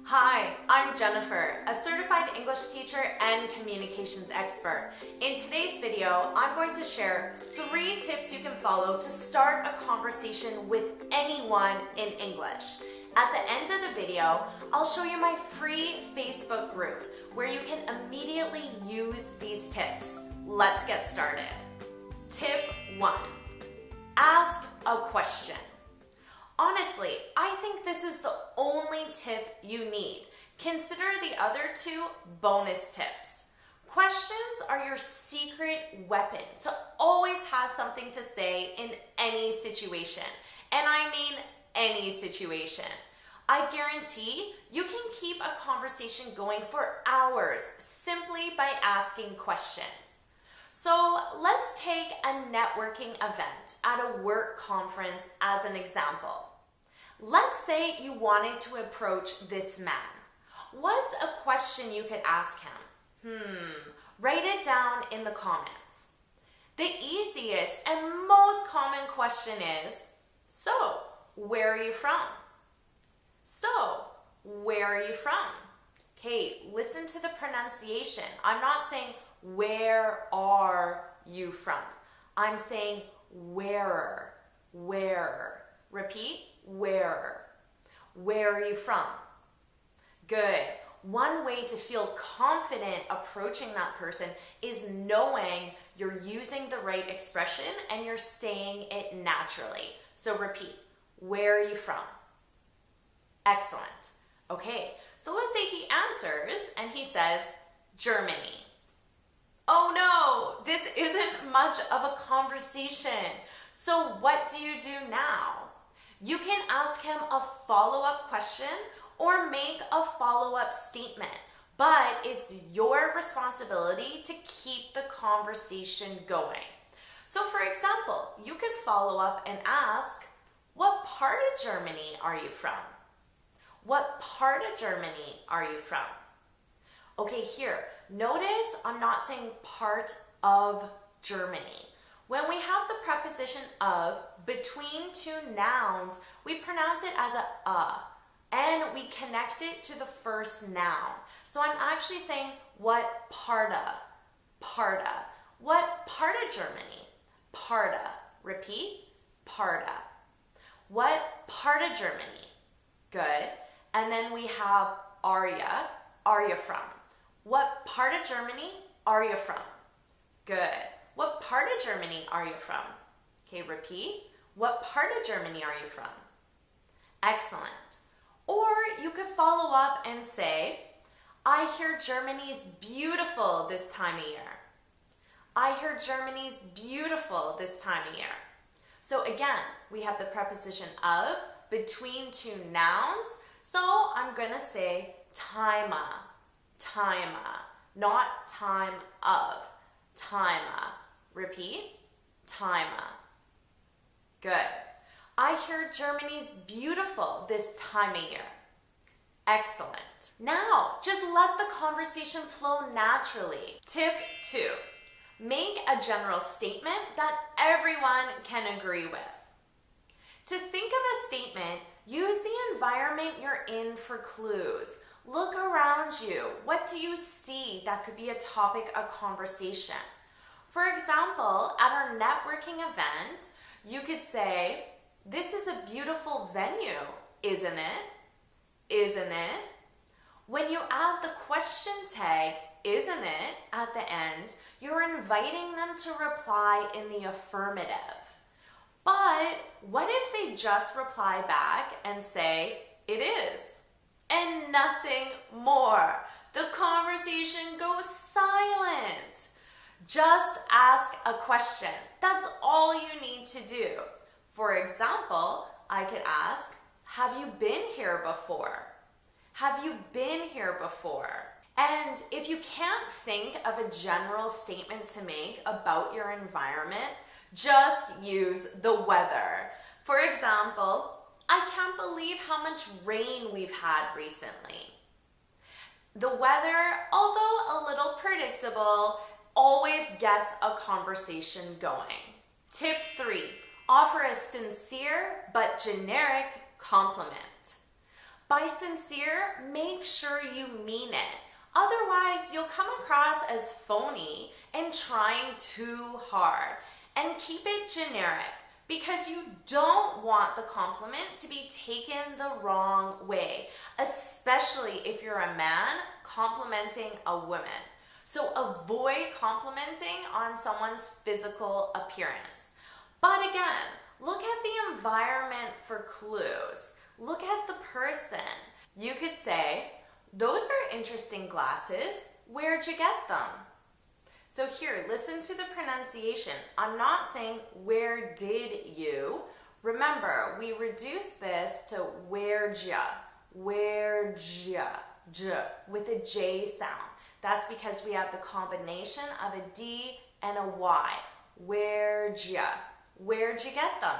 Hi, I'm Jennifer, a certified English teacher and communications expert. In today's video, I'm going to share 3 tips you can follow to start a conversation with anyone in English. At the end of the video, I'll show you my free Facebook group where you can immediately use these tips. Let's get started. Tip 1. Ask a question. Honestly, I think this is the only tip you need. Consider the other 2 bonus tips. Questions are your secret weapon to always have something to say in any situation. And I mean any situation. I guarantee you can keep a conversation going for hours simply by asking questions. So let's take a networking event at a work conference as an example. Let's say you wanted to approach this man. What's a question you could ask him? Write it down in the comments. The easiest and most common question is, so, where are you from? So, where are you from? Okay, listen to the pronunciation. I'm not saying, where are you from? I'm saying, where. Repeat, where. Where are you from? Good. One way to feel confident approaching that person is knowing you're using the right expression and you're saying it naturally. So repeat, where are you from? Excellent. Okay, so let's say he answers and he says, Germany. Oh no, this isn't much of a conversation. So what do you do now? You can ask him a follow-up question or make a follow-up statement, but it's your responsibility to keep the conversation going. So for example, you could follow up and ask, what part of Germany are you from? What part of Germany are you from? Okay, here, notice I'm not saying part of Germany. When we have the preposition of between 2 nouns, we pronounce it as a, and we connect it to the first noun. So I'm actually saying, what parta? What part of Germany? Parta. Repeat, parta. What part of Germany? Good. And then we have are you from? What part of Germany are you from? Good. What part of Germany are you from? Okay, repeat. What part of Germany are you from? Excellent. Or you could follow up and say, I hear Germany's beautiful this time of year. I hear Germany's beautiful this time of year. So again, we have the preposition of between 2 nouns. So I'm going to say time, not time of, time. Repeat, time. Good. I hear Germany's beautiful this time of year. Excellent. Now, just let the conversation flow naturally. Tip 2. Make a general statement that everyone can agree with. To think of a statement, use the environment you're in for clues. Look around you. What do you see that could be a topic of conversation? For example, at our networking event, you could say, this is a beautiful venue, isn't it? Isn't it? When you add the question tag, isn't it, at the end, you're inviting them to reply in the affirmative. But what if they just reply back and say, it is, and nothing more? The conversation goes silent. Just ask a question. That's all you need to do. For example, I could ask, have you been here before? Have you been here before? And if you can't think of a general statement to make about your environment, just use the weather. For example, I can't believe how much rain we've had recently. The weather, although a little predictable, always gets a conversation going. Tip 3, offer a sincere but generic compliment. By sincere, make sure you mean it. Otherwise, you'll come across as phony and trying too hard. And keep it generic, because you don't want the compliment to be taken the wrong way, especially if you're a man complimenting a woman. So avoid complimenting on someone's physical appearance. But again, look at the environment for clues. Look at the person. You could say, "Those are interesting glasses. Where'd you get them?" So here, listen to the pronunciation. I'm not saying, "Where did you?" Remember, we reduce this to where'd ya, where'd ya, j, with a J sound. That's because we have the combination of a D and a Y. Where'd ya? Where'd you get them?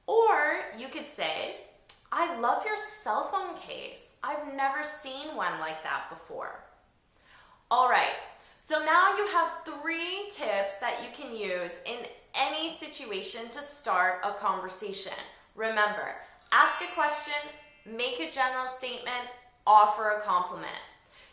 Or you could say, "I love your cell phone case. I've never seen one like that before." All right, so now you have 3 tips that you can use in any situation to start a conversation. Remember, ask a question, make a general statement, offer a compliment.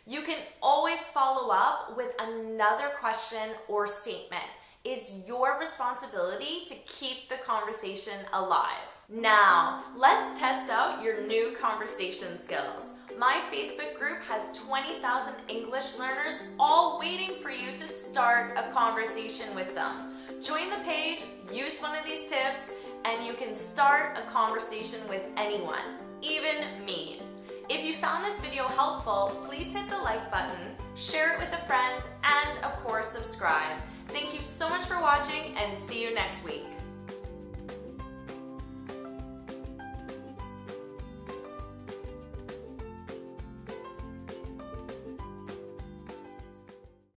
You can always follow up with another question or statement. It's your responsibility to keep the conversation alive. Now, let's test out your new conversation skills. My Facebook group has 20,000 English learners all waiting for you to start a conversation with them. Join the page, use one of these tips, and you can start a conversation with anyone, even me. If you found this video helpful, please hit the like button, share it with a friend, and of course subscribe. Thank you so much for watching, and see you next week.